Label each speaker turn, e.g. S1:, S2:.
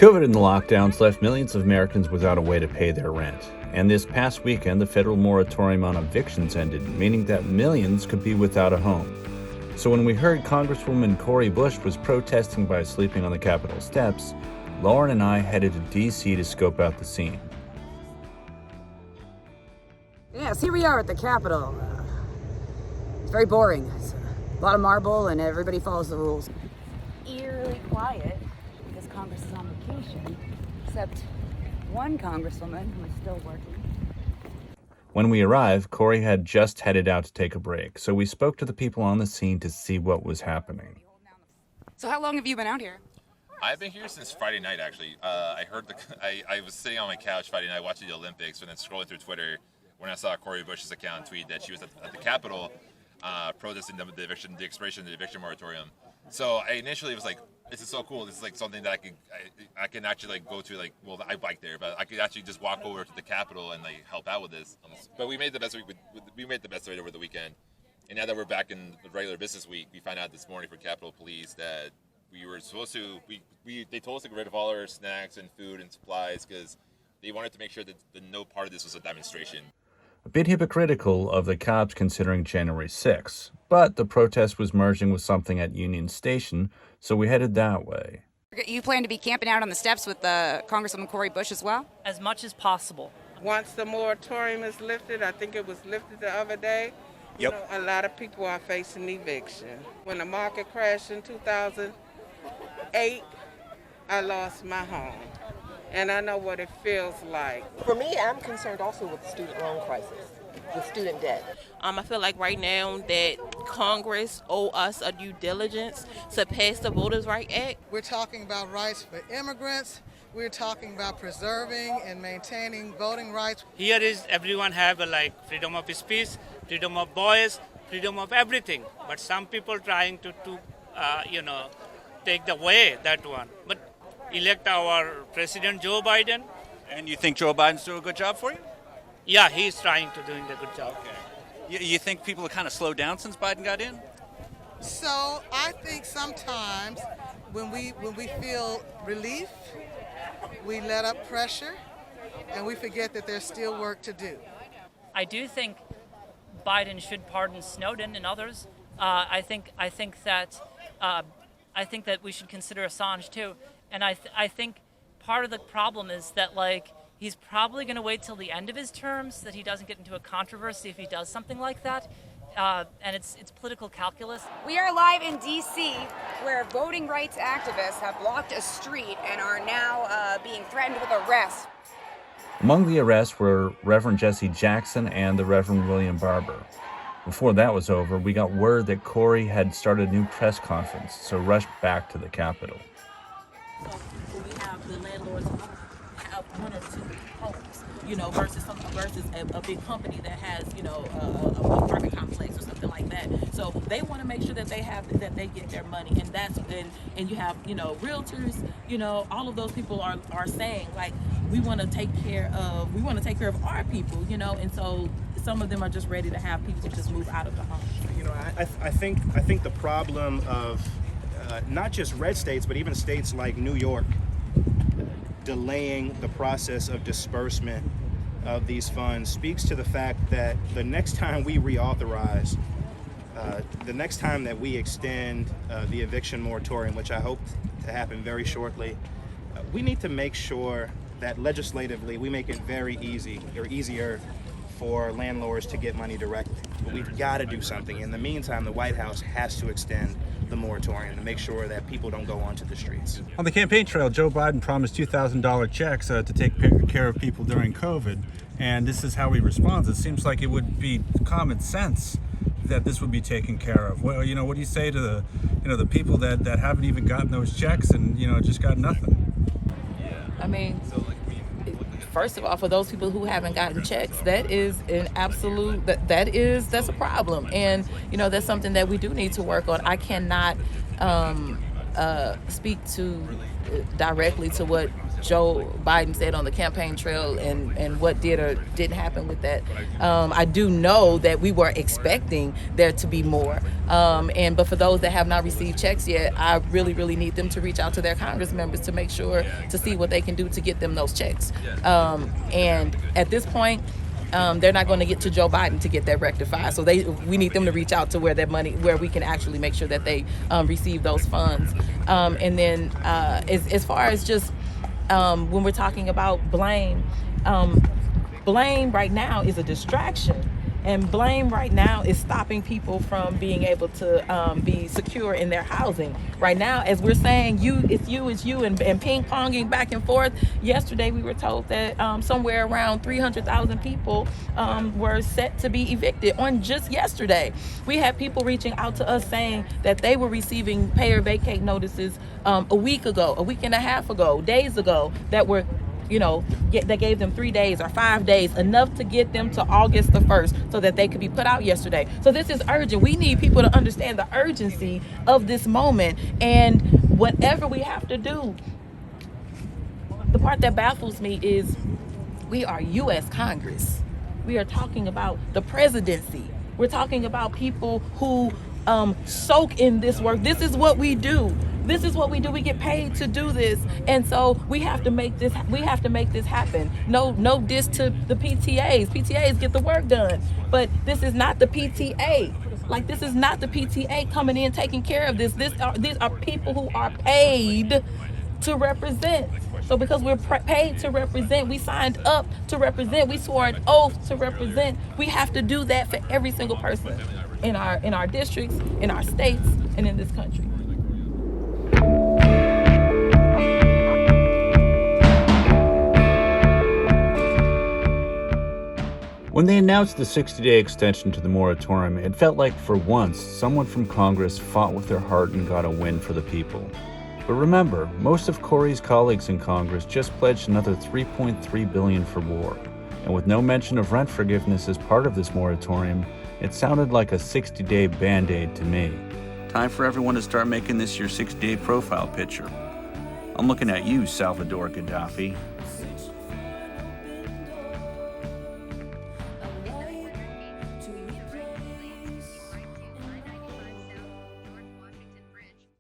S1: COVID and the lockdowns left millions of Americans without a way to pay their rent. And this past weekend, the federal moratorium on evictions ended, meaning that millions could be without a home. So when we heard Congresswoman Cori was protesting by sleeping on the Capitol steps, Lauren and I headed to D.C. to scope out the scene.
S2: Yes, here we are at the Capitol. It's very boring. It's a lot of marble and everybody follows the rules. Eerily quiet because Congress is on vacation, except one congresswoman who is still working.
S1: When we arrived, Cori had just headed out to take a break, so we spoke to the people on the scene to see what was happening.
S2: So how long have you been out here?
S3: I've been here since Friday night, actually. I was sitting on my couch Friday night watching the Olympics and then scrolling through Twitter when I saw Cori Bush's account tweet that she was at the Capitol protesting the expiration of the eviction moratorium. So I initially was like, this is so cool. This is like something that I can actually like go to, like, well, I bike there, but I could actually just walk over to the Capitol and like help out with this. But we made the best of it over the weekend. And now that we're back in the regular business week, we found out this morning from Capitol Police that we were supposed to, they told us to get rid of all our snacks and food and supplies because they wanted to make sure that no part of this was a demonstration.
S1: A bit hypocritical of the cops considering January 6th, but the protest was merging with something at Union Station, so we headed that way.
S2: You plan to be camping out on the steps with Congresswoman Cori Bush as well?
S4: As much as possible.
S5: Once the moratorium is lifted, I think it was lifted the other day,
S6: Yep.
S5: You know, a lot of people are facing eviction. When the market crashed in 2008, I lost my home. And I know what it feels like.
S7: For me, I'm concerned also with the student loan crisis, with student debt.
S8: I feel like right now that Congress owe us a due diligence to pass the Voters' Rights Act.
S9: We're talking about rights for immigrants. We're talking about preserving and maintaining voting rights.
S4: Here is everyone have freedom of speech, freedom of voice, freedom of everything. But some people trying to take away that one. But elect our President Joe Biden.
S6: And you think Joe Biden's doing a good job for you?
S4: Yeah, he's trying to doing a good job.
S6: Okay. You think people have kind of slowed down since Biden got in?
S9: So I think sometimes when we feel relief, we let up pressure and we forget that there's still work to do.
S10: I do think Biden should pardon Snowden and others. I think that we should consider Assange too. And I think part of the problem is that he's probably going to wait till the end of his term so that he doesn't get into a controversy if he does something like that. And it's political calculus.
S2: We are live in D.C., where voting rights activists have blocked a street and are now being threatened with arrest.
S1: Among the arrests were Reverend Jesse Jackson and the Reverend William Barber. Before that was over, we got word that Cori had started a new press conference, so rushed back to the Capitol.
S8: So we have the landlords who have one or two homes, versus a big company that has, a apartment complex or something like that. So they want to make sure that they get their money, and you have, realtors, all of those people are saying we want to take care of our people, and so some of them are just ready to have people just move out of the home.
S11: I think the problem of not just red states, but even states like New York delaying the process of disbursement of these funds speaks to the fact that the next time we reauthorize, the next time that we extend the eviction moratorium, which I hope to happen very shortly, we need to make sure that legislatively we make it very easy or easier for landlords to get money directly. But we've got to do something. In the meantime, the White House has to extend the moratorium to make sure that people don't go onto the streets.
S12: On the campaign trail, Joe Biden promised $2,000 checks to take care of people during COVID, and this is how he responds. It seems like it would be common sense that this would be taken care of. Well, what do you say to the people that haven't even gotten those checks and just got nothing?
S8: I mean, first of all, for those people who haven't gotten checks, that is an absolute, that's a problem. And, that's something that we do need to work on. I cannot speak directly to what Joe Biden said on the campaign trail and what did or didn't happen with that. I do know that we were expecting there to be more. But for those that have not received checks yet, I really, really need them to reach out to their Congress members to make sure to see what they can do to get them those checks. And at this point, they're not going to get to Joe Biden to get that rectified. So we need them to reach out to where we can actually make sure that they receive those funds. And then as far as just when we're talking about blame right now is a distraction. And blame right now is stopping people from being able to be secure in their housing. Right now, as we're saying, it's you, and ping-ponging back and forth. Yesterday, we were told that somewhere around 300,000 people were set to be evicted on just yesterday. We had people reaching out to us saying that they were receiving pay or vacate notices a week and a half ago, days ago, that were they gave them 3 days or 5 days, enough to get them to August the 1st so that they could be put out yesterday. So this is urgent. We need people to understand the urgency of this moment, and whatever we have to do. The part that baffles me is we are U.S. Congress. We are talking about the presidency. We're talking about people who soak in this work. This is what we do. This is what we do. We get paid to do this, and so we have to make this. We have to make this happen. No diss to the PTAs. PTAs get the work done, but this is not the PTA. Like, this is not the PTA coming in taking care of this. These are people who are paid to represent. So because we're paid to represent, we signed up to represent. We swore an oath to represent. We have to do that for every single person in our districts, in our states, and in this country.
S1: When they announced the 60-day extension to the moratorium, it felt like for once someone from Congress fought with their heart and got a win for the people. But remember, most of Cori's colleagues in Congress just pledged another $3.3 billion for war. And with no mention of rent forgiveness as part of this moratorium, it sounded like a 60-day Band-Aid to me. Time for everyone to start making this your 60-day profile picture. I'm looking at you, Salvador Gaddafi.